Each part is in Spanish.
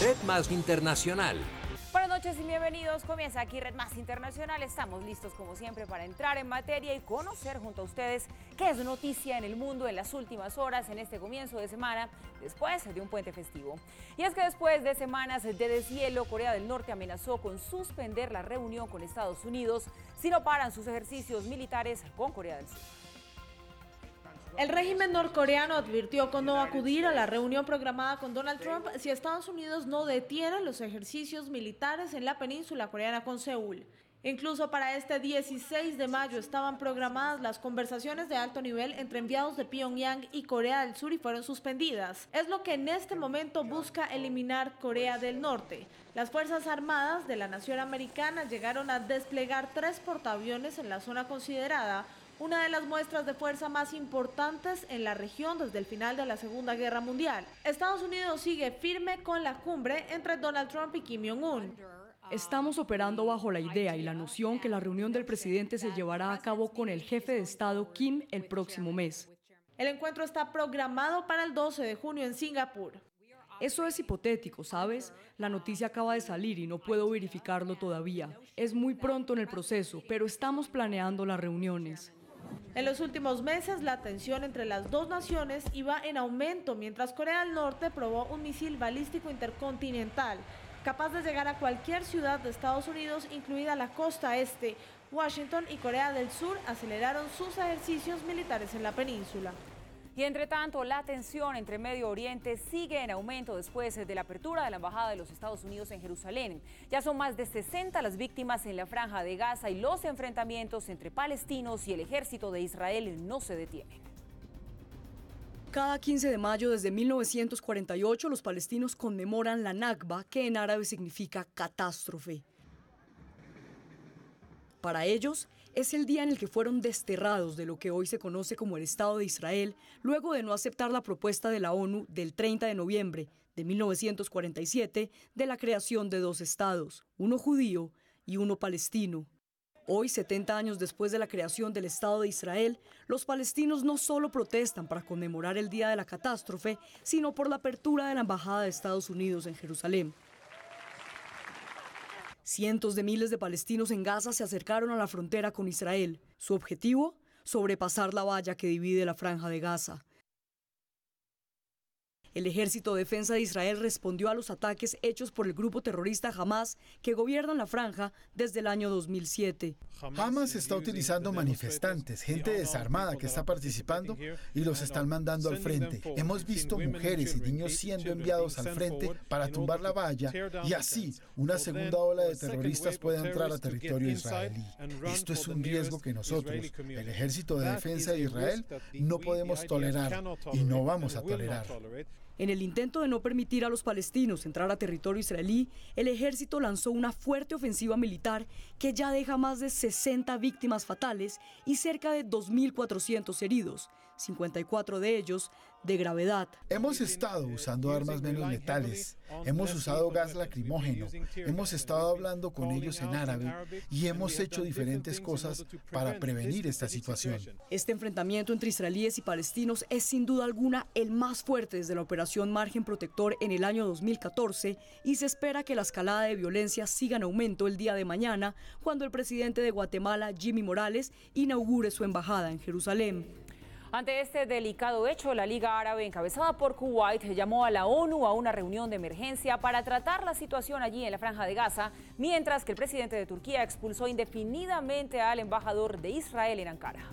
Red Más Internacional. Buenas noches y bienvenidos. Comienza aquí Red Más Internacional. Estamos listos como siempre para entrar en materia y conocer junto a ustedes qué es noticia en el mundo en las últimas horas en este comienzo de semana después de un puente festivo. Y es que después de semanas de deshielo, Corea del Norte amenazó con suspender la reunión con Estados Unidos si no paran sus ejercicios militares con Corea del Sur. El régimen norcoreano advirtió con no acudir a la reunión programada con Donald Trump si Estados Unidos no detiene los ejercicios militares en la península coreana con Seúl. Incluso para este 16 de mayo estaban programadas las conversaciones de alto nivel entre enviados de Pyongyang y Corea del Sur y fueron suspendidas. Es lo que en este momento busca eliminar Corea del Norte. Las Fuerzas Armadas de la nación americana llegaron a desplegar 3 portaaviones en la zona considerada una de las muestras de fuerza más importantes en la región desde el final de la Segunda Guerra Mundial. Estados Unidos sigue firme con la cumbre entre Donald Trump y Kim Jong-un. Estamos operando bajo la idea y la noción que la reunión del presidente se llevará a cabo con el jefe de Estado Kim el próximo mes. El encuentro está programado para el 12 de junio en Singapur. Eso es hipotético, ¿sabes? La noticia acaba de salir y no puedo verificarlo todavía. Es muy pronto en el proceso, pero estamos planeando las reuniones. En los últimos meses, la tensión entre las dos naciones iba en aumento mientras Corea del Norte probó un misil balístico intercontinental capaz de llegar a cualquier ciudad de Estados Unidos, incluida la costa este. Washington y Corea del Sur aceleraron sus ejercicios militares en la península. Y entre tanto, la tensión entre Medio Oriente sigue en aumento después de la apertura de la Embajada de los Estados Unidos en Jerusalén. Ya son más de 60 las víctimas en la Franja de Gaza y los enfrentamientos entre palestinos y el ejército de Israel no se detienen. Cada 15 de mayo desde 1948 los palestinos conmemoran la Nakba, que en árabe significa catástrofe. Para ellos, es el día en el que fueron desterrados de lo que hoy se conoce como el Estado de Israel, luego de no aceptar la propuesta de la ONU del 30 de noviembre de 1947 de la creación de 2 estados, uno judío y uno palestino. Hoy, 70 años después de la creación del Estado de Israel, los palestinos no solo protestan para conmemorar el día de la catástrofe, sino por la apertura de la Embajada de Estados Unidos en Jerusalén. Cientos de miles de palestinos en Gaza se acercaron a la frontera con Israel. Su objetivo, sobrepasar la valla que divide la Franja de Gaza. El Ejército de Defensa de Israel respondió a los ataques hechos por el grupo terrorista Hamas, que gobierna la franja desde el año 2007. Hamas está utilizando manifestantes, gente desarmada que está participando y los están mandando al frente. Hemos visto mujeres y niños siendo enviados al frente para tumbar la valla y así una segunda ola de terroristas puede entrar a territorio israelí. Esto es un riesgo que nosotros, el Ejército de Defensa de Israel, no podemos tolerar y no vamos a tolerar. En el intento de no permitir a los palestinos entrar a territorio israelí, el ejército lanzó una fuerte ofensiva militar que ya deja más de 60 víctimas fatales y cerca de 2.400 heridos, 54 de ellos de gravedad. Hemos estado usando armas menos letales, hemos usado gas lacrimógeno, hemos estado hablando con ellos en árabe y hemos hecho diferentes cosas para prevenir esta situación. Este enfrentamiento entre israelíes y palestinos es sin duda alguna el más fuerte desde la operación Margen Protector en el año 2014 y se espera que la escalada de violencia siga en aumento el día de mañana cuando el presidente de Guatemala, Jimmy Morales, inaugure su embajada en Jerusalén. Ante este delicado hecho, la Liga Árabe, encabezada por Kuwait, llamó a la ONU a una reunión de emergencia para tratar la situación allí en la Franja de Gaza, mientras que el presidente de Turquía expulsó indefinidamente al embajador de Israel en Ankara.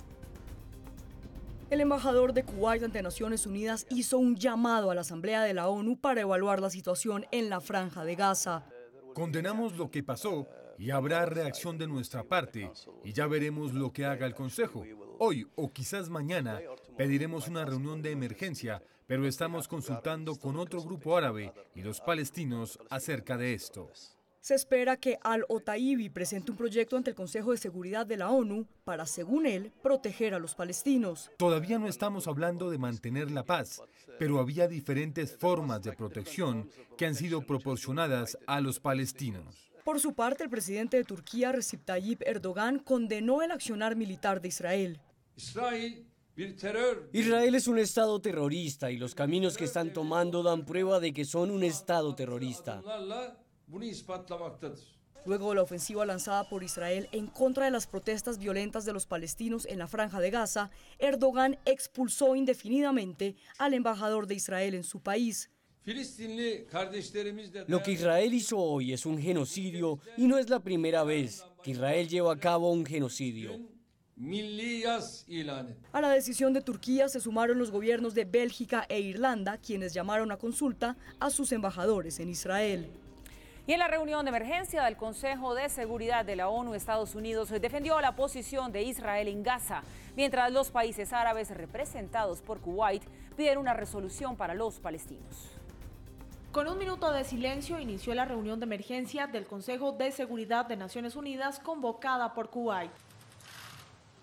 El embajador de Kuwait ante Naciones Unidas hizo un llamado a la Asamblea de la ONU para evaluar la situación en la Franja de Gaza. Condenamos lo que pasó y habrá reacción de nuestra parte y ya veremos lo que haga el Consejo. Hoy o quizás mañana pediremos una reunión de emergencia, pero estamos consultando con otro grupo árabe y los palestinos acerca de esto. Se espera que Al-Otaibi presente un proyecto ante el Consejo de Seguridad de la ONU para, según él, proteger a los palestinos. Todavía no estamos hablando de mantener la paz, pero había diferentes formas de protección que han sido proporcionadas a los palestinos. Por su parte, el presidente de Turquía, Recep Tayyip Erdogan, condenó el accionar militar de Israel. Israel es un estado terrorista y los caminos que están tomando dan prueba de que son un estado terrorista. Luego de la ofensiva lanzada por Israel en contra de las protestas violentas de los palestinos en la Franja de Gaza, Erdogan expulsó indefinidamente al embajador de Israel en su país. Lo que Israel hizo hoy es un genocidio y no es la primera vez que Israel lleva a cabo un genocidio. A la decisión de Turquía se sumaron los gobiernos de Bélgica e Irlanda, quienes llamaron a consulta a sus embajadores en Israel. Y en la reunión de emergencia del Consejo de Seguridad de la ONU, Estados Unidos defendió la posición de Israel en Gaza, mientras los países árabes representados por Kuwait piden una resolución para los palestinos. Con un minuto de silencio inició la reunión de emergencia del Consejo de Seguridad de Naciones Unidas convocada por Kuwait.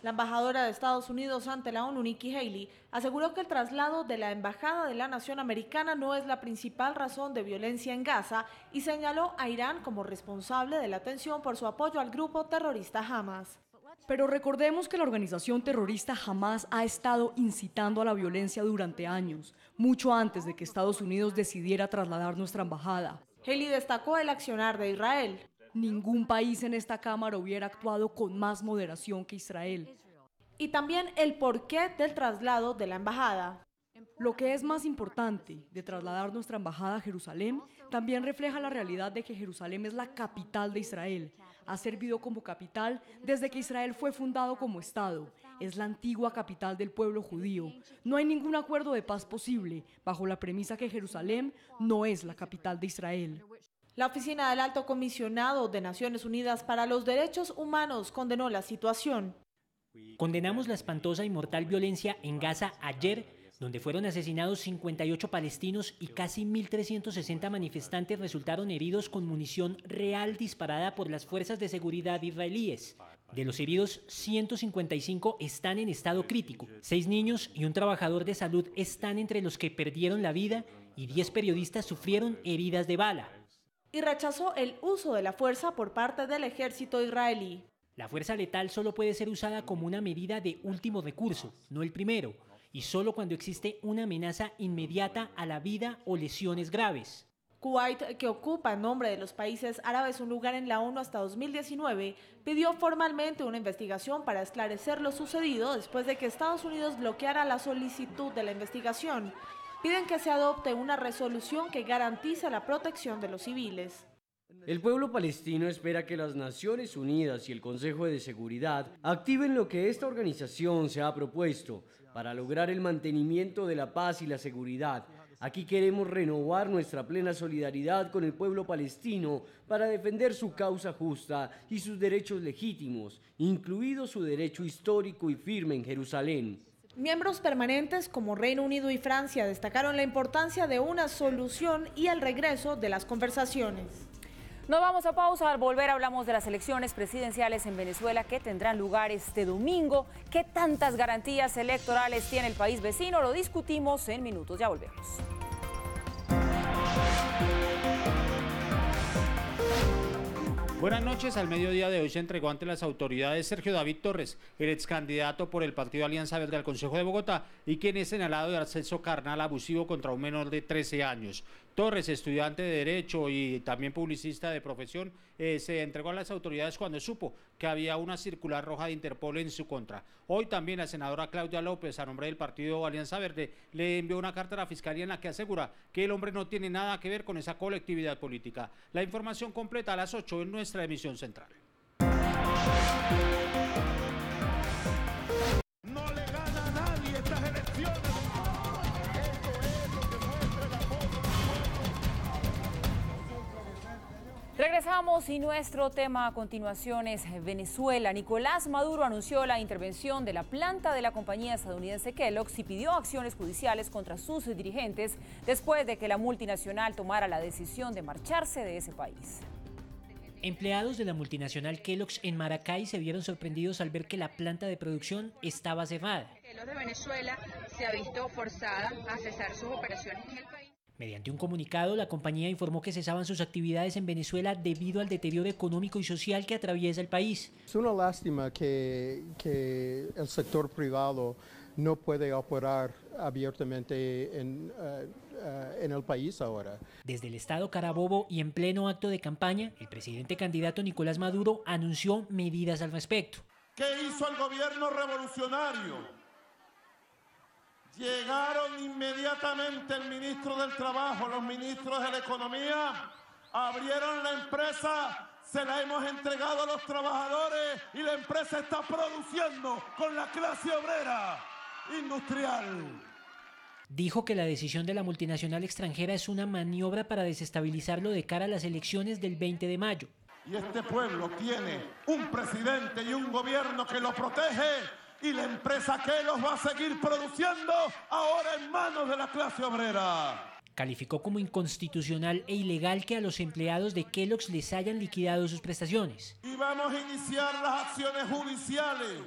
La embajadora de Estados Unidos ante la ONU, Nikki Haley, aseguró que el traslado de la embajada de la nación americana no es la principal razón de violencia en Gaza y señaló a Irán como responsable de la tensión por su apoyo al grupo terrorista Hamas. Pero recordemos que la organización terrorista Hamas ha estado incitando a la violencia durante años, mucho antes de que Estados Unidos decidiera trasladar nuestra embajada. Haley destacó el accionar de Israel. Ningún país en esta Cámara hubiera actuado con más moderación que Israel. Y también el porqué del traslado de la embajada. Lo que es más importante de trasladar nuestra embajada a Jerusalén también refleja la realidad de que Jerusalén es la capital de Israel. Ha servido como capital desde que Israel fue fundado como Estado. Es la antigua capital del pueblo judío. No hay ningún acuerdo de paz posible bajo la premisa que Jerusalén no es la capital de Israel. La Oficina del Alto Comisionado de Naciones Unidas para los Derechos Humanos condenó la situación. Condenamos la espantosa y mortal violencia en Gaza ayer, donde fueron asesinados 58 palestinos y casi 1.360 manifestantes resultaron heridos con munición real disparada por las fuerzas de seguridad israelíes. De los heridos, 155 están en estado crítico. 6 niños y un trabajador de salud están entre los que perdieron la vida y 10 periodistas sufrieron heridas de bala. Y rechazó el uso de la fuerza por parte del ejército israelí. La fuerza letal solo puede ser usada como una medida de último recurso, no el primero, y solo cuando existe una amenaza inmediata a la vida o lesiones graves. Kuwait, que ocupa en nombre de los países árabes un lugar en la ONU hasta 2019, pidió formalmente una investigación para esclarecer lo sucedido después de que Estados Unidos bloqueara la solicitud de la investigación. Piden que se adopte una resolución que garantice la protección de los civiles. El pueblo palestino espera que las Naciones Unidas y el Consejo de Seguridad activen lo que esta organización se ha propuesto para lograr el mantenimiento de la paz y la seguridad. Aquí queremos renovar nuestra plena solidaridad con el pueblo palestino para defender su causa justa y sus derechos legítimos, incluido su derecho histórico y firme en Jerusalén. Miembros permanentes como Reino Unido y Francia destacaron la importancia de una solución y el regreso de las conversaciones. Nos vamos a pausa. Al volver hablamos de las elecciones presidenciales en Venezuela que tendrán lugar este domingo. ¿Qué tantas garantías electorales tiene el país vecino? Lo discutimos en minutos. Ya volvemos. Buenas noches. Al mediodía de hoy se entregó ante las autoridades Sergio David Torres, el ex candidato por el partido Alianza Verde al Consejo de Bogotá y quien es señalado de acceso carnal abusivo contra un menor de 13 años. Torres, estudiante de Derecho y también publicista de profesión, se entregó a las autoridades cuando supo que había una circular roja de Interpol en su contra. Hoy también la senadora Claudia López, a nombre del partido Alianza Verde, le envió una carta a la Fiscalía en la que asegura que el hombre no tiene nada que ver con esa colectividad política. La información completa a las 8 en nuestra emisión central. No le gana a nadie estas elecciones. Regresamos y nuestro tema a continuación es Venezuela. Nicolás Maduro anunció la intervención de la planta de la compañía estadounidense Kellogg's y pidió acciones judiciales contra sus dirigentes después de que la multinacional tomara la decisión de marcharse de ese país. Empleados de la multinacional Kellogg's en Maracay se vieron sorprendidos al ver que la planta de producción estaba cerrada. Kellogg's de Venezuela se ha visto forzada a cesar sus operaciones en el país. Mediante un comunicado, la compañía informó que cesaban sus actividades en Venezuela debido al deterioro económico y social que atraviesa el país. Es una lástima que el sector privado no puede operar abiertamente en el país ahora. Desde el estado Carabobo y en pleno acto de campaña, el presidente candidato Nicolás Maduro anunció medidas al respecto. ¿Qué hizo el gobierno revolucionario? Llegaron inmediatamente el ministro del Trabajo, los ministros de la Economía, abrieron la empresa, se la hemos entregado a los trabajadores y la empresa está produciendo con la clase obrera industrial. Dijo que la decisión de la multinacional extranjera es una maniobra para desestabilizarlo de cara a las elecciones del 20 de mayo. Y este pueblo tiene un presidente y un gobierno que lo protege y la empresa Kellogg's va a seguir produciendo ahora en manos de la clase obrera. Calificó como inconstitucional e ilegal que a los empleados de Kellogg's les hayan liquidado sus prestaciones. Y vamos a iniciar las acciones judiciales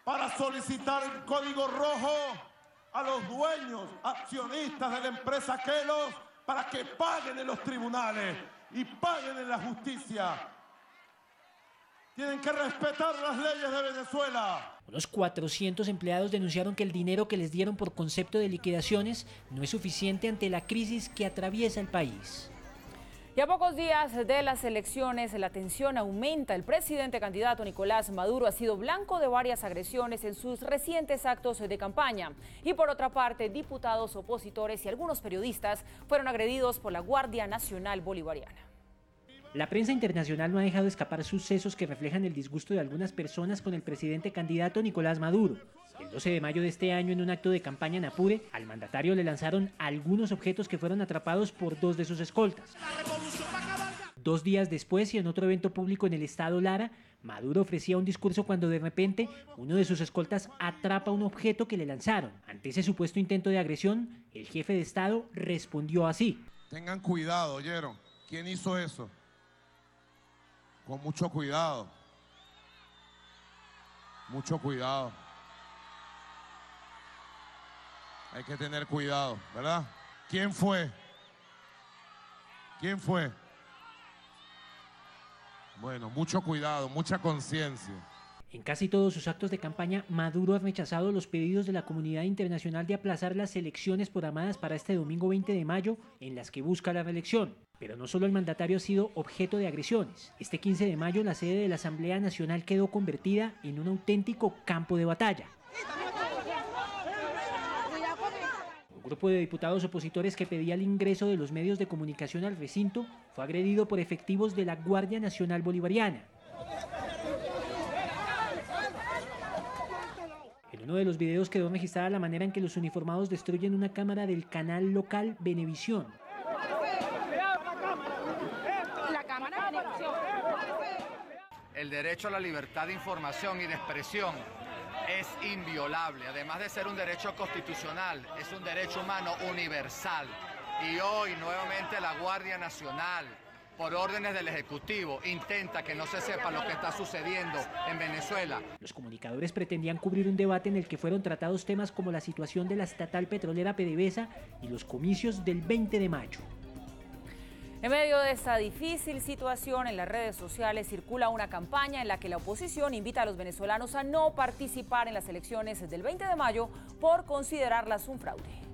para solicitar el código rojo a los dueños, accionistas de la empresa Kellogg's para que paguen en los tribunales y paguen en la justicia. Tienen que respetar las leyes de Venezuela. Unos 400 empleados denunciaron que el dinero que les dieron por concepto de liquidaciones no es suficiente ante la crisis que atraviesa el país. Y a pocos días de las elecciones, la tensión aumenta. El presidente candidato Nicolás Maduro ha sido blanco de varias agresiones en sus recientes actos de campaña. Y por otra parte, diputados opositores y algunos periodistas fueron agredidos por la Guardia Nacional Bolivariana. La prensa internacional no ha dejado escapar sucesos que reflejan el disgusto de algunas personas con el presidente candidato Nicolás Maduro. El 12 de mayo de este año, en un acto de campaña en Apure, al mandatario le lanzaron algunos objetos que fueron atrapados por 2 de sus escoltas. 2 días después, y en otro evento público en el estado Lara, Maduro ofrecía un discurso cuando de repente uno de sus escoltas atrapa un objeto que le lanzaron. Ante ese supuesto intento de agresión, el jefe de estado respondió así: Tengan cuidado, ¿oyeron? ¿Quién hizo eso? Con mucho cuidado. Mucho cuidado. Hay que tener cuidado, ¿verdad? ¿Quién fue? ¿Quién fue? Bueno, mucho cuidado, mucha conciencia. En casi todos sus actos de campaña, Maduro ha rechazado los pedidos de la comunidad internacional de aplazar las elecciones programadas para este domingo 20 de mayo, en las que busca la reelección. Pero no solo el mandatario ha sido objeto de agresiones. Este 15 de mayo, la sede de la Asamblea Nacional quedó convertida en un auténtico campo de batalla. Un grupo de diputados opositores que pedía el ingreso de los medios de comunicación al recinto fue agredido por efectivos de la Guardia Nacional Bolivariana. En uno de los videos quedó registrada la manera en que los uniformados destruyen una cámara del canal local Venevisión. El derecho a la libertad de información y de expresión es inviolable. Además de ser un derecho constitucional, es un derecho humano universal. Y hoy nuevamente la Guardia Nacional, por órdenes del Ejecutivo, intenta que no se sepa lo que está sucediendo en Venezuela. Los comunicadores pretendían cubrir un debate en el que fueron tratados temas como la situación de la estatal petrolera PDVSA y los comicios del 20 de mayo. En medio de esta difícil situación, en las redes sociales circula una campaña en la que la oposición invita a los venezolanos a no participar en las elecciones del 20 de mayo por considerarlas un fraude.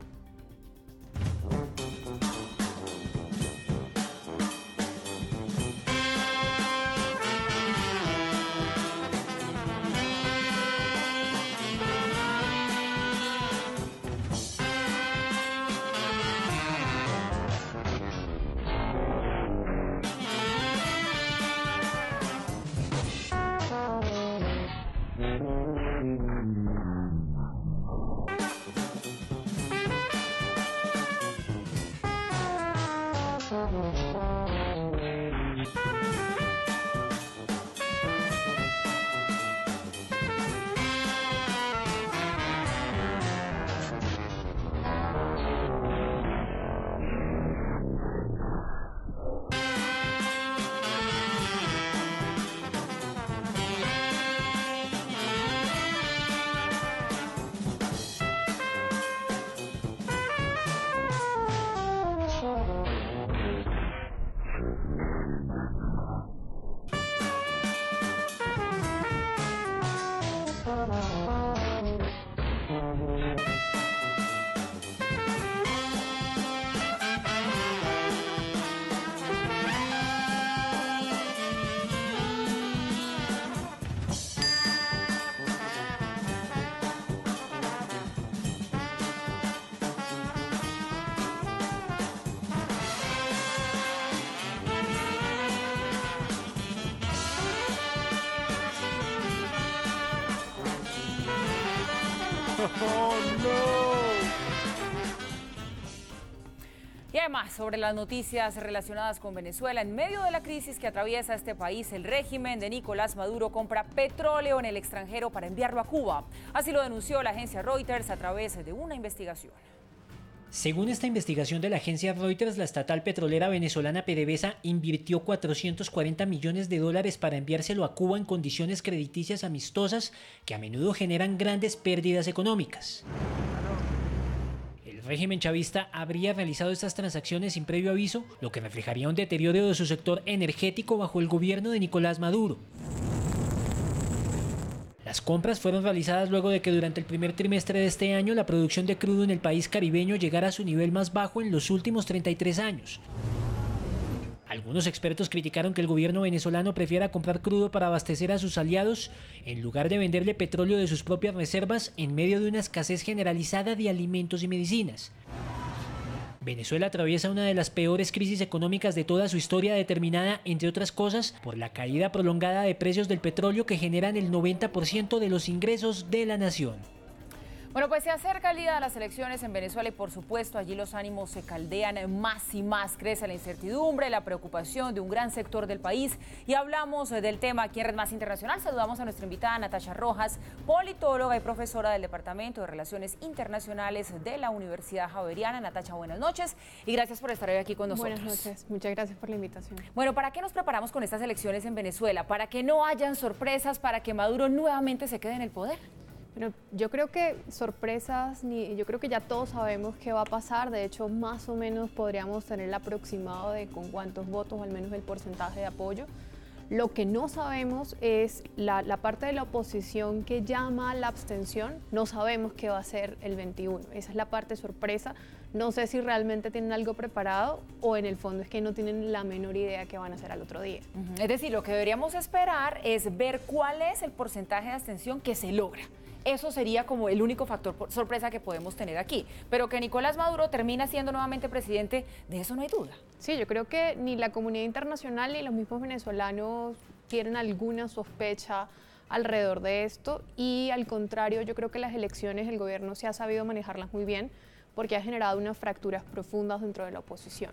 Oh, no. Y además, sobre las noticias relacionadas con Venezuela, en medio de la crisis que atraviesa este país, el régimen de Nicolás Maduro compra petróleo en el extranjero para enviarlo a Cuba. Así lo denunció la agencia Reuters a través de una investigación. Según esta investigación de la agencia Reuters, la estatal petrolera venezolana PDVSA invirtió $440 millones para enviárselo a Cuba en condiciones crediticias amistosas que a menudo generan grandes pérdidas económicas. El régimen chavista habría realizado estas transacciones sin previo aviso, lo que reflejaría un deterioro de su sector energético bajo el gobierno de Nicolás Maduro. Las compras fueron realizadas luego de que durante el primer trimestre de este año la producción de crudo en el país caribeño llegara a su nivel más bajo en los últimos 33 años. Algunos expertos criticaron que el gobierno venezolano prefiera comprar crudo para abastecer a sus aliados en lugar de venderle petróleo de sus propias reservas en medio de una escasez generalizada de alimentos y medicinas. Venezuela atraviesa una de las peores crisis económicas de toda su historia, determinada, entre otras cosas, por la caída prolongada de precios del petróleo que generan el 90% de los ingresos de la nación. Bueno, pues se acerca el día de las elecciones en Venezuela y por supuesto allí los ánimos se caldean más y más. Crece la incertidumbre, la preocupación de un gran sector del país y hablamos del tema aquí en Red Más Internacional. Saludamos a nuestra invitada Natasha Rojas, politóloga y profesora del Departamento de Relaciones Internacionales de la Universidad Javeriana. Natasha, buenas noches y gracias por estar hoy aquí con nosotros. Buenas noches, muchas gracias por la invitación. Bueno, ¿para qué nos preparamos con estas elecciones en Venezuela? ¿Para que no hayan sorpresas, para que Maduro nuevamente se quede en el poder? Bueno, yo creo que sorpresas, yo creo que ya todos sabemos qué va a pasar. De hecho, más o menos podríamos tener el aproximado de con cuántos votos, o al menos el porcentaje de apoyo. Lo que no sabemos es la parte de la oposición que llama a la abstención. No sabemos qué va a ser el 21. Esa es la parte sorpresa. No sé si realmente tienen algo preparado o en el fondo es que no tienen la menor idea qué van a hacer al otro día. Es decir, lo que deberíamos esperar es ver cuál es el porcentaje de abstención que se logra. Eso sería como el único factor sorpresa que podemos tener aquí. Pero que Nicolás Maduro termina siendo nuevamente presidente, de eso no hay duda. Sí, yo creo que ni la comunidad internacional ni los mismos venezolanos tienen alguna sospecha alrededor de esto y al contrario, yo creo que las elecciones el gobierno se ha sabido manejarlas muy bien porque ha generado unas fracturas profundas dentro de la oposición.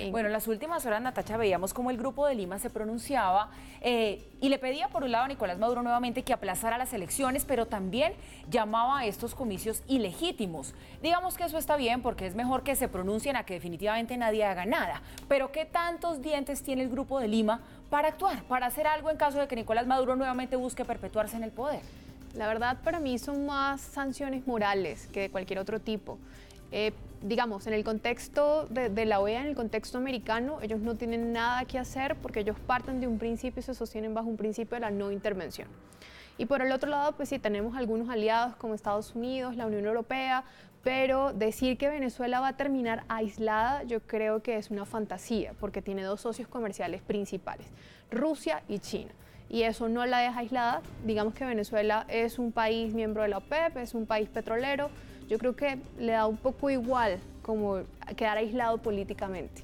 Bueno, en las últimas horas, Natasha, veíamos cómo el Grupo de Lima se pronunciaba y le pedía por un lado a Nicolás Maduro nuevamente que aplazara las elecciones, pero también llamaba a estos comicios ilegítimos. Digamos que eso está bien porque es mejor que se pronuncien a que definitivamente nadie haga nada, pero ¿qué tantos dientes tiene el Grupo de Lima para actuar, para hacer algo en caso de que Nicolás Maduro nuevamente busque perpetuarse en el poder? La verdad, para mí son más sanciones morales que de cualquier otro tipo. Digamos, en el contexto de la OEA, en el contexto americano, ellos no tienen nada que hacer porque ellos parten de un principio y se sostienen bajo un principio de la no intervención. Y por el otro lado, pues sí, tenemos algunos aliados como Estados Unidos, la Unión Europea, pero decir que Venezuela va a terminar aislada, yo creo que es una fantasía, porque tiene dos socios comerciales principales, Rusia y China. Y eso no la deja aislada. Digamos que Venezuela es un país miembro de la OPEP, es un país petrolero. Yo creo que le da un poco igual como quedar aislado políticamente,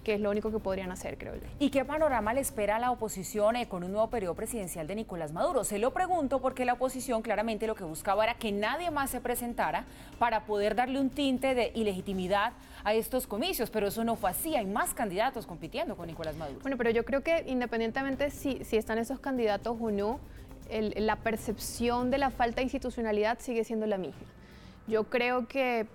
que es lo único que podrían hacer, creo yo. ¿Y qué panorama le espera a la oposición con un nuevo periodo presidencial de Nicolás Maduro? Se lo pregunto porque la oposición claramente lo que buscaba era que nadie más se presentara para poder darle un tinte de ilegitimidad a estos comicios, pero eso no fue así, hay más candidatos compitiendo con Nicolás Maduro. Bueno, pero yo creo que independientemente si están esos candidatos o no, la percepción de la falta de institucionalidad sigue siendo la misma. Yo creo que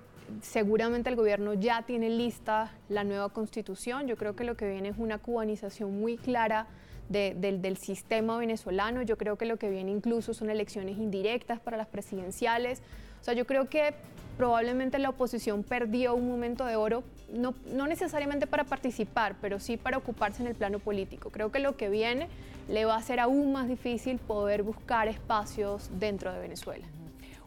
seguramente el gobierno ya tiene lista la nueva constitución. Yo creo que lo que viene es una cubanización muy clara del sistema venezolano. Yo creo que lo que viene incluso son elecciones indirectas para las presidenciales. O sea, yo creo que probablemente la oposición perdió un momento de oro, no necesariamente para participar, pero sí para ocuparse en el plano político. Creo que lo que viene le va a ser aún más difícil poder buscar espacios dentro de Venezuela.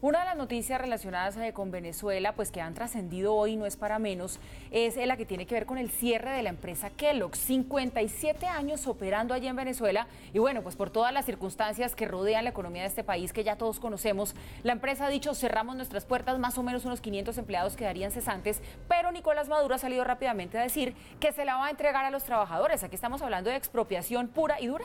Una de las noticias relacionadas con Venezuela, pues que han trascendido hoy, no es para menos, es la que tiene que ver con el cierre de la empresa Kellogg's. 57 años operando allí en Venezuela y bueno, pues por todas las circunstancias que rodean la economía de este país que ya todos conocemos, la empresa ha dicho cerramos nuestras puertas, más o menos unos 500 empleados quedarían cesantes, pero Nicolás Maduro ha salido rápidamente a decir que se la va a entregar a los trabajadores. Aquí estamos hablando de expropiación pura y dura.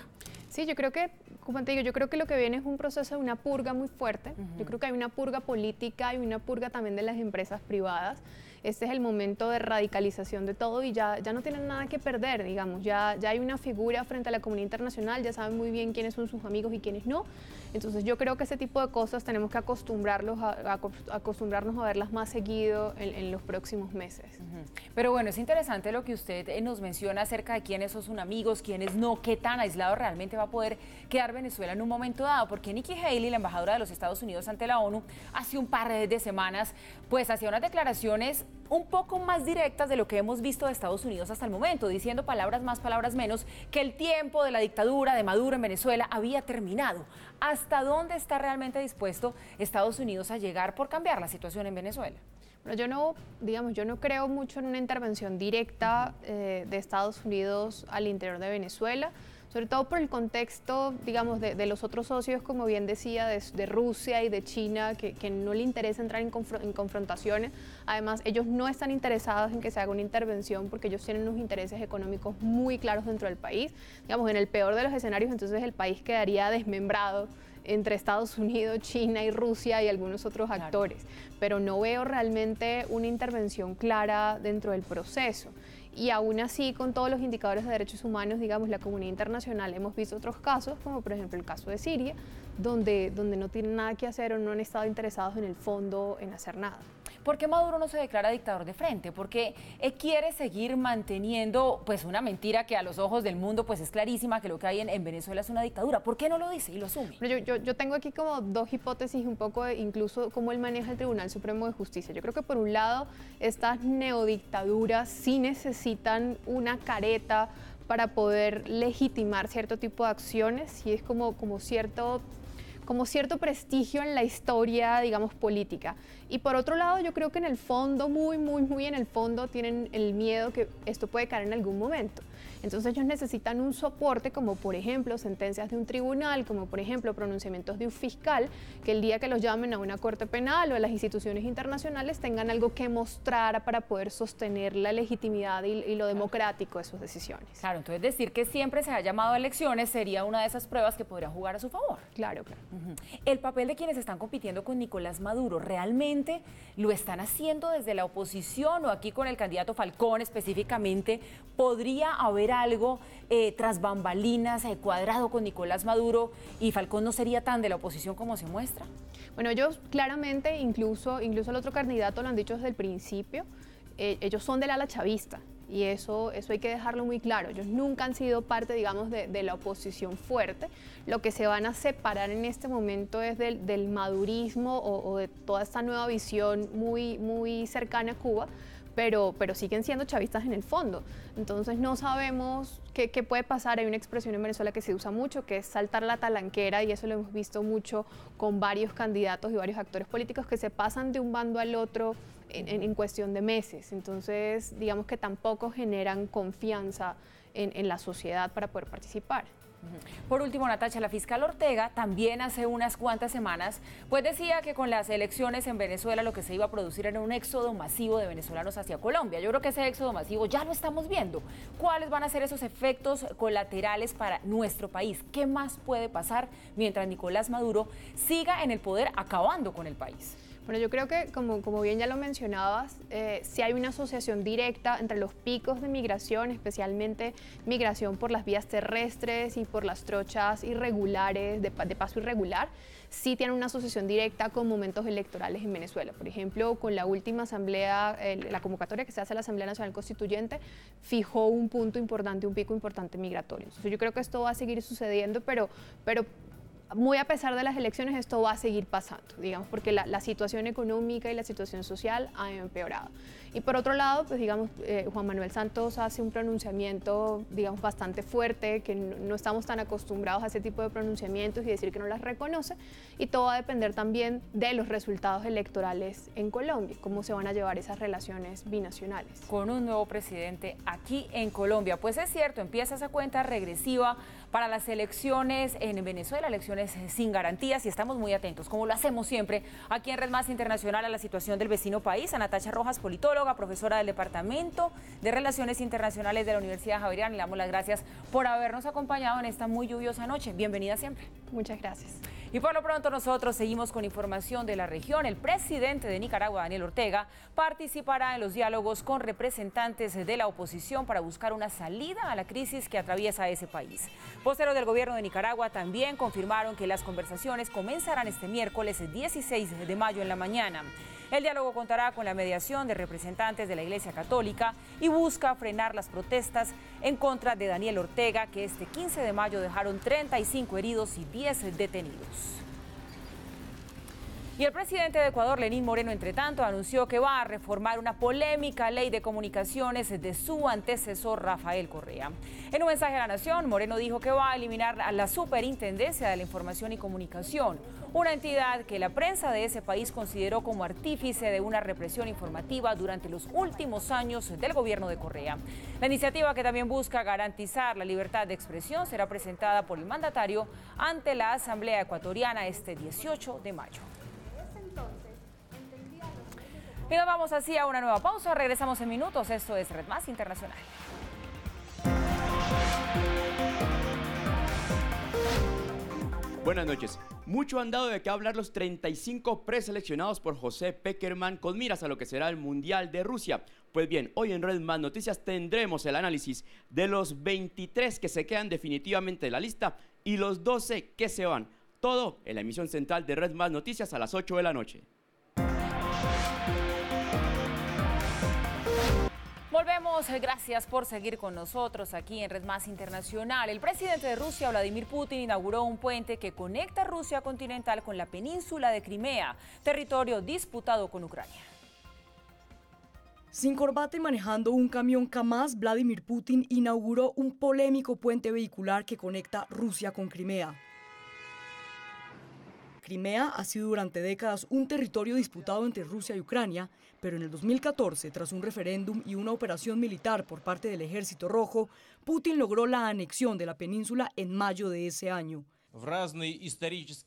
Sí, yo creo que, como te digo, yo creo que lo que viene es un proceso de una purga muy fuerte. Yo creo que hay una purga política y una purga también de las empresas privadas. Este es el momento de radicalización de todo y ya no tienen nada que perder, digamos. Ya hay una figura frente a la comunidad internacional, ya saben muy bien quiénes son sus amigos y quiénes no. Entonces yo creo que ese tipo de cosas tenemos que acostumbrarnos a verlas más seguido en los próximos meses. Pero bueno, es interesante lo que usted nos menciona acerca de quiénes son sus amigos, quiénes no, qué tan aislado realmente va a poder quedar Venezuela en un momento dado, porque Nikki Haley, la embajadora de los Estados Unidos ante la ONU, hace un par de semanas, pues hacía unas declaraciones un poco más directas de lo que hemos visto de Estados Unidos hasta el momento, diciendo palabras más, palabras menos, que el tiempo de la dictadura de Maduro en Venezuela había terminado. ¿Hasta dónde está realmente dispuesto Estados Unidos a llegar por cambiar la situación en Venezuela? Bueno, yo no creo mucho en una intervención directa de Estados Unidos al interior de Venezuela, sobre todo por el contexto, digamos, de los otros socios, como bien decía, de Rusia y de China, que no le interesa entrar en confrontaciones. Además, ellos no están interesados en que se haga una intervención porque ellos tienen unos intereses económicos muy claros dentro del país. Digamos, en el peor de los escenarios, entonces el país quedaría desmembrado entre Estados Unidos, China y Rusia y algunos otros actores, pero no veo realmente una intervención clara dentro del proceso. Y aún así, con todos los indicadores de derechos humanos, digamos, la comunidad internacional, hemos visto otros casos, como por ejemplo el caso de Siria, donde no tienen nada que hacer o no han estado interesados en el fondo en hacer nada. ¿Por qué Maduro no se declara dictador de frente? Porque quiere seguir manteniendo pues una mentira que a los ojos del mundo pues es clarísima, que lo que hay en Venezuela es una dictadura. ¿Por qué no lo dice y lo asume? Yo tengo aquí como dos hipótesis, un poco de incluso cómo él maneja el Tribunal Supremo de Justicia. Yo creo que por un lado estas neodictaduras sí necesitan una careta para poder legitimar cierto tipo de acciones, y es como cierto prestigio en la historia, digamos, política. Y por otro lado, yo creo que en el fondo, muy en el fondo, tienen el miedo que esto puede caer en algún momento. Entonces ellos necesitan un soporte, como por ejemplo sentencias de un tribunal, como por ejemplo pronunciamientos de un fiscal, que el día que los llamen a una corte penal o a las instituciones internacionales tengan algo que mostrar para poder sostener la legitimidad y lo democrático de sus decisiones. Claro, entonces decir que siempre se ha llamado a elecciones sería una de esas pruebas que podría jugar a su favor. Claro. El papel de quienes están compitiendo con Nicolás Maduro, ¿realmente lo están haciendo desde la oposición o aquí con el candidato Falcón específicamente? ¿Podría haber algo tras bambalinas cuadrado con Nicolás Maduro y Falcón no sería tan de la oposición como se muestra? Bueno, ellos claramente, incluso el otro candidato lo han dicho desde el principio, ellos son del ala chavista. Y eso hay que dejarlo muy claro. Ellos nunca han sido parte, digamos, de la oposición fuerte. Lo que se van a separar en este momento es del madurismo o de toda esta nueva visión muy cercana a Cuba, pero siguen siendo chavistas en el fondo. Entonces no sabemos qué puede pasar. Hay una expresión en Venezuela que se usa mucho, que es saltar la talanquera, y eso lo hemos visto mucho con varios candidatos y varios actores políticos que se pasan de un bando al otro en cuestión de meses. Entonces, digamos que tampoco generan confianza en la sociedad para poder participar. Por último, Natacha, la fiscal Ortega también hace unas cuantas semanas pues decía que con las elecciones en Venezuela lo que se iba a producir era un éxodo masivo de venezolanos hacia Colombia. Yo creo que ese éxodo masivo ya lo estamos viendo. ¿Cuáles van a ser esos efectos colaterales para nuestro país? ¿Qué más puede pasar mientras Nicolás Maduro siga en el poder acabando con el país? Bueno, yo creo que, como bien ya lo mencionabas, sí hay una asociación directa entre los picos de migración, especialmente migración por las vías terrestres y por las trochas irregulares, de paso irregular. Sí tiene una asociación directa con momentos electorales en Venezuela. Por ejemplo, con la última asamblea, la convocatoria que se hace a la Asamblea Nacional Constituyente, fijó un punto importante, un pico importante migratorio. Entonces, yo creo que esto va a seguir sucediendo, pero muy a pesar de las elecciones, esto va a seguir pasando, digamos, porque la situación económica y la situación social ha empeorado. Y por otro lado, pues digamos, Juan Manuel Santos hace un pronunciamiento, digamos, bastante fuerte, que no estamos tan acostumbrados a ese tipo de pronunciamientos y decir que no las reconoce, y todo va a depender también de los resultados electorales en Colombia, cómo se van a llevar esas relaciones binacionales. Con un nuevo presidente aquí en Colombia, pues es cierto, empieza esa cuenta regresiva para las elecciones en Venezuela, elecciones sin garantías, y estamos muy atentos, como lo hacemos siempre, aquí en Red Más Internacional, a la situación del vecino país. A Natacha Rojas, politóloga, profesora del Departamento de Relaciones Internacionales de la Universidad Javeriana, le damos las gracias por habernos acompañado en esta muy lluviosa noche. Bienvenida siempre. Muchas gracias. Y por lo pronto nosotros seguimos con información de la región. El presidente de Nicaragua, Daniel Ortega, participará en los diálogos con representantes de la oposición para buscar una salida a la crisis que atraviesa ese país. Voceros del gobierno de Nicaragua también confirmaron que las conversaciones comenzarán este miércoles 16 de mayo en la mañana. El diálogo contará con la mediación de representantes de la Iglesia Católica y busca frenar las protestas en contra de Daniel Ortega, que este 15 de mayo dejaron 35 heridos y 10 detenidos. Y el presidente de Ecuador, Lenín Moreno, entre tanto, anunció que va a reformar una polémica ley de comunicaciones de su antecesor, Rafael Correa. En un mensaje a la nación, Moreno dijo que va a eliminar a la Superintendencia de la Información y Comunicación, una entidad que la prensa de ese país consideró como artífice de una represión informativa durante los últimos años del gobierno de Correa. La iniciativa, que también busca garantizar la libertad de expresión, será presentada por el mandatario ante la Asamblea Ecuatoriana este 18 de mayo. Y nos vamos así a una nueva pausa. Regresamos en minutos. Esto es Red Más Internacional. Buenas noches. Mucho han dado de qué hablar los 35 preseleccionados por José Pekerman con miras a lo que será el Mundial de Rusia. Pues bien, hoy en Red Más Noticias tendremos el análisis de los 23 que se quedan definitivamente de la lista y los 12 que se van. Todo en la emisión central de Red Más Noticias a las 8 de la noche. Volvemos, gracias por seguir con nosotros aquí en Red Más Internacional. El presidente de Rusia, Vladimir Putin, inauguró un puente que conecta Rusia continental con la península de Crimea, territorio disputado con Ucrania. Sin corbata y manejando un camión Kamaz, Vladimir Putin inauguró un polémico puente vehicular que conecta Rusia con Crimea. Crimea ha sido durante décadas un territorio disputado entre Rusia y Ucrania, pero en el 2014, tras un referéndum y una operación militar por parte del Ejército Rojo, Putin logró la anexión de la península en mayo de ese año.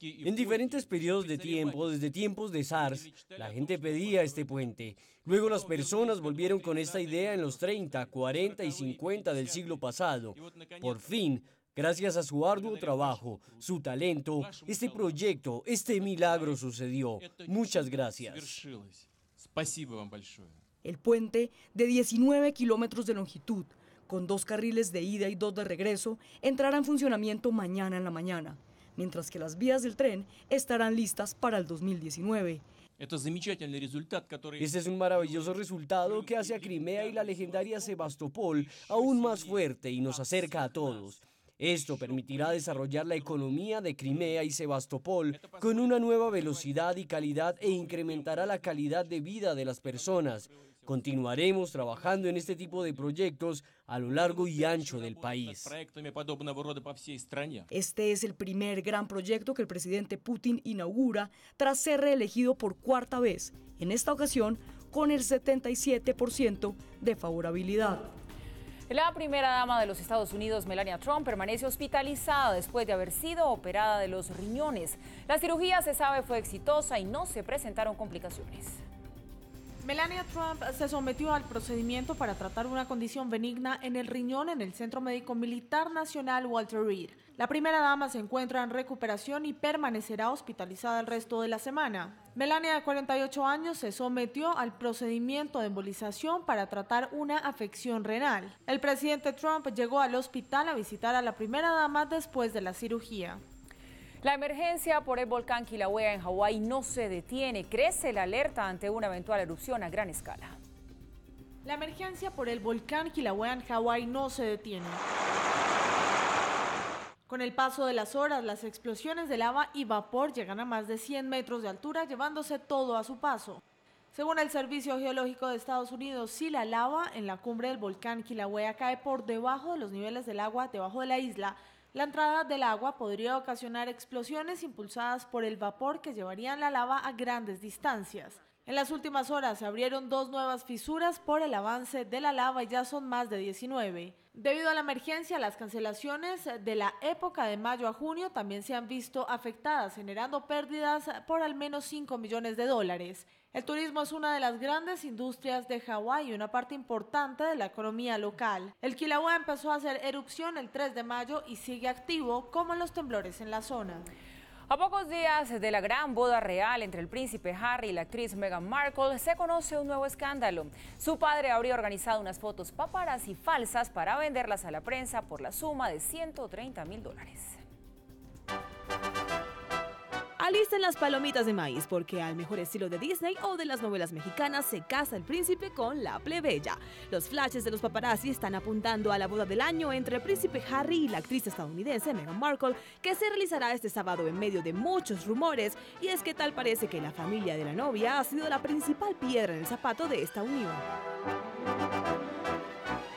En diferentes periodos de tiempo, desde tiempos de SARS, la gente pedía este puente. Luego las personas volvieron con esta idea en los 30, 40 y 50 del siglo pasado. Por fin, gracias a su arduo trabajo, su talento, este proyecto, este milagro sucedió. Muchas gracias. El puente, de 19 kilómetros de longitud, con 2 carriles de ida y 2 de regreso, entrará en funcionamiento mañana en la mañana, mientras que las vías del tren estarán listas para el 2019. Este es un maravilloso resultado que hace a Crimea y la legendaria Sebastopol aún más fuerte y nos acerca a todos. Esto permitirá desarrollar la economía de Crimea y Sebastopol con una nueva velocidad y calidad e incrementará la calidad de vida de las personas. Continuaremos trabajando en este tipo de proyectos a lo largo y ancho del país. Este es el primer gran proyecto que el presidente Putin inaugura tras ser reelegido por 4ª vez, en esta ocasión con el 77% de favorabilidad. La primera dama de los Estados Unidos, Melania Trump, permanece hospitalizada después de haber sido operada de los riñones. La cirugía, se sabe, fue exitosa y no se presentaron complicaciones. Melania Trump se sometió al procedimiento para tratar una condición benigna en el riñón en el Centro Médico Militar Nacional Walter Reed. La primera dama se encuentra en recuperación y permanecerá hospitalizada el resto de la semana. Melania, de 48 años, se sometió al procedimiento de embolización para tratar una afección renal. El presidente Trump llegó al hospital a visitar a la primera dama después de la cirugía. La emergencia por el volcán Kilauea en Hawái no se detiene. Crece la alerta ante una eventual erupción a gran escala. La emergencia por el volcán Kilauea en Hawái no se detiene. Con el paso de las horas, las explosiones de lava y vapor llegan a más de 100 metros de altura, llevándose todo a su paso. Según el Servicio Geológico de Estados Unidos, si la lava en la cumbre del volcán Kilauea cae por debajo de los niveles del agua debajo de la isla, la entrada del agua podría ocasionar explosiones impulsadas por el vapor que llevarían la lava a grandes distancias. En las últimas horas se abrieron 2 nuevas fisuras por el avance de la lava y ya son más de 19. Debido a la emergencia, las cancelaciones de la época de mayo a junio también se han visto afectadas, generando pérdidas por al menos $5 millones. El turismo es una de las grandes industrias de Hawái y una parte importante de la economía local. El Kilauea empezó a hacer erupción el 3 de mayo y sigue activo, como en los temblores en la zona. A pocos días de la gran boda real entre el príncipe Harry y la actriz Meghan Markle, se conoce un nuevo escándalo. Su padre habría organizado unas fotos paparazzi falsas para venderlas a la prensa por la suma de $130.000. Alisten las palomitas de maíz porque al mejor estilo de Disney o de las novelas mexicanas se casa el príncipe con la plebeya. Los flashes de los paparazzi están apuntando a la boda del año entre el príncipe Harry y la actriz estadounidense Meghan Markle, que se realizará este sábado en medio de muchos rumores, y es que tal parece que la familia de la novia ha sido la principal piedra en el zapato de esta unión.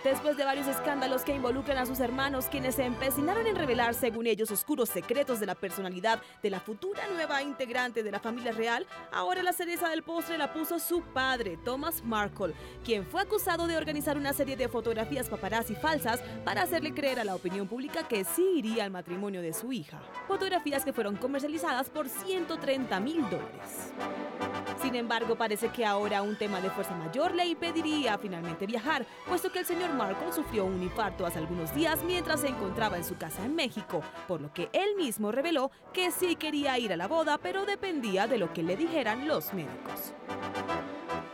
Después de varios escándalos que involucran a sus hermanos, quienes se empecinaron en revelar, según ellos, oscuros secretos de la personalidad de la futura nueva integrante de la familia real, ahora la cereza del postre la puso su padre, Thomas Markle, quien fue acusado de organizar una serie de fotografías paparazzi falsas para hacerle creer a la opinión pública que sí iría al matrimonio de su hija. Fotografías que fueron comercializadas por $130.000. Sin embargo, parece que ahora un tema de fuerza mayor le impediría finalmente viajar, puesto que el señor Markle sufrió un infarto hace algunos días mientras se encontraba en su casa en México, por lo que él mismo reveló que sí quería ir a la boda, pero dependía de lo que le dijeran los médicos.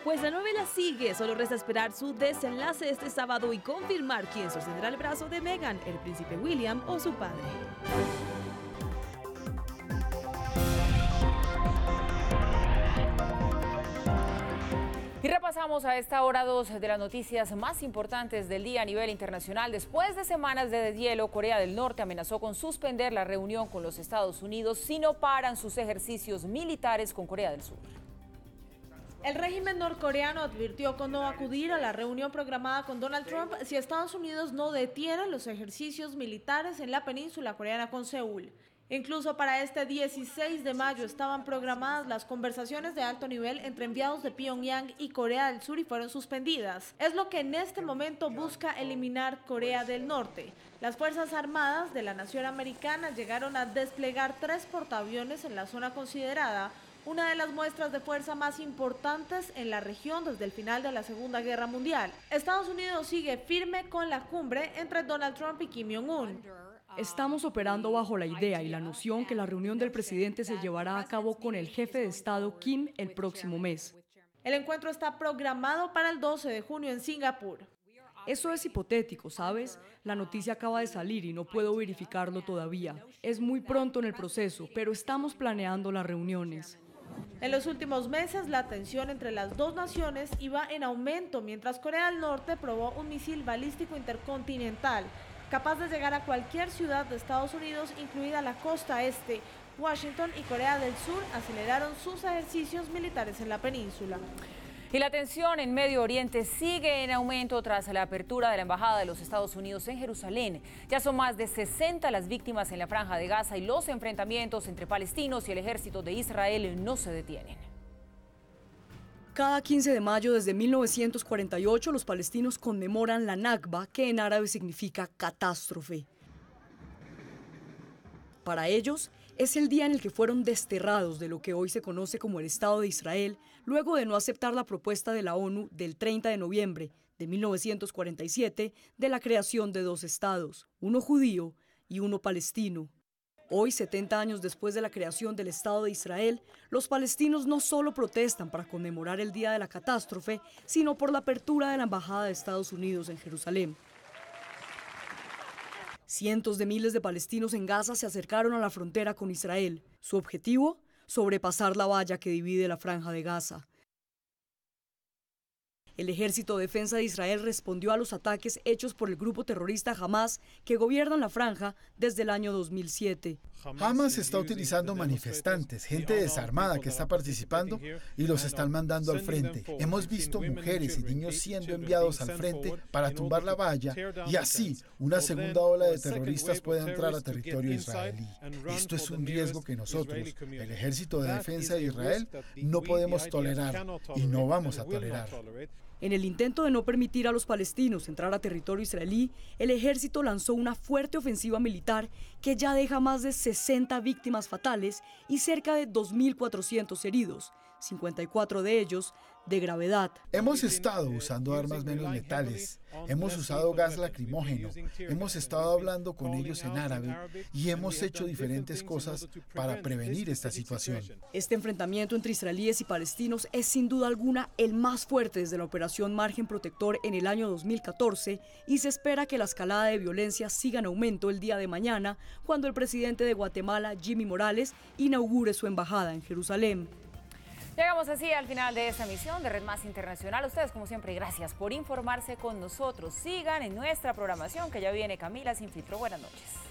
Pues la novela sigue, solo resta esperar su desenlace este sábado y confirmar quién sostendrá el brazo de Meghan, el príncipe William o su padre. Y repasamos a esta hora 2 de las noticias más importantes del día a nivel internacional. Después de semanas de deshielo, Corea del Norte amenazó con suspender la reunión con los Estados Unidos si no paran sus ejercicios militares con Corea del Sur. El régimen norcoreano advirtió con no acudir a la reunión programada con Donald Trump si Estados Unidos no detiene los ejercicios militares en la península coreana con Seúl. Incluso para este 16 de mayo estaban programadas las conversaciones de alto nivel entre enviados de Pyongyang y Corea del Sur y fueron suspendidas. Es lo que en este momento busca eliminar Corea del Norte. Las Fuerzas Armadas de la nación americana llegaron a desplegar 3 portaaviones en la zona considerada una de las muestras de fuerza más importantes en la región desde el final de la Segunda Guerra Mundial. Estados Unidos sigue firme con la cumbre entre Donald Trump y Kim Jong-un. Estamos operando bajo la idea y la noción que la reunión del presidente se llevará a cabo con el jefe de Estado Kim el próximo mes. El encuentro está programado para el 12 de junio en Singapur. Eso es hipotético, ¿sabes? La noticia acaba de salir y no puedo verificarlo todavía. Es muy pronto en el proceso, pero estamos planeando las reuniones. En los últimos meses, la tensión entre las dos naciones iba en aumento mientras Corea del Norte probó un misil balístico intercontinental capaz de llegar a cualquier ciudad de Estados Unidos, incluida la costa este. Washington y Corea del Sur aceleraron sus ejercicios militares en la península. Y la tensión en Medio Oriente sigue en aumento tras la apertura de la Embajada de los Estados Unidos en Jerusalén. Ya son más de 60 las víctimas en la Franja de Gaza y los enfrentamientos entre palestinos y el ejército de Israel no se detienen. Cada 15 de mayo desde 1948 los palestinos conmemoran la Nakba, que en árabe significa catástrofe. Para ellos, es el día en el que fueron desterrados de lo que hoy se conoce como el Estado de Israel, luego de no aceptar la propuesta de la ONU del 30 de noviembre de 1947 de la creación de 2 estados, uno judío y uno palestino. Hoy, 70 años después de la creación del Estado de Israel, los palestinos no solo protestan para conmemorar el día de la catástrofe, sino por la apertura de la Embajada de Estados Unidos en Jerusalén. Cientos de miles de palestinos en Gaza se acercaron a la frontera con Israel. Su objetivo, sobrepasar la valla que divide la Franja de Gaza. El Ejército de Defensa de Israel respondió a los ataques hechos por el grupo terrorista Hamas, que gobierna la franja desde el año 2007. Hamas está utilizando manifestantes, gente desarmada que está participando y los están mandando al frente. Hemos visto mujeres y niños siendo enviados al frente para tumbar la valla y así una segunda ola de terroristas puede entrar a territorio israelí. Esto es un riesgo que nosotros, el Ejército de Defensa de Israel, no podemos tolerar y no vamos a tolerar. En el intento de no permitir a los palestinos entrar a territorio israelí, el ejército lanzó una fuerte ofensiva militar que ya deja más de 60 víctimas fatales y cerca de 2.400 heridos, 54 de ellos de gravedad. Hemos estado usando armas menos letales, hemos usado gas lacrimógeno, hemos estado hablando con ellos en árabe y hemos hecho diferentes cosas para prevenir esta situación. Este enfrentamiento entre israelíes y palestinos es sin duda alguna el más fuerte desde la operación Margen Protector en el año 2014 y se espera que la escalada de violencia siga en aumento el día de mañana cuando el presidente de Guatemala, Jimmy Morales, inaugure su embajada en Jerusalén. Llegamos así al final de esta emisión de Red Más Internacional. Ustedes, como siempre, gracias por informarse con nosotros. Sigan en nuestra programación, que ya viene Camila Sin Filtro. Buenas noches.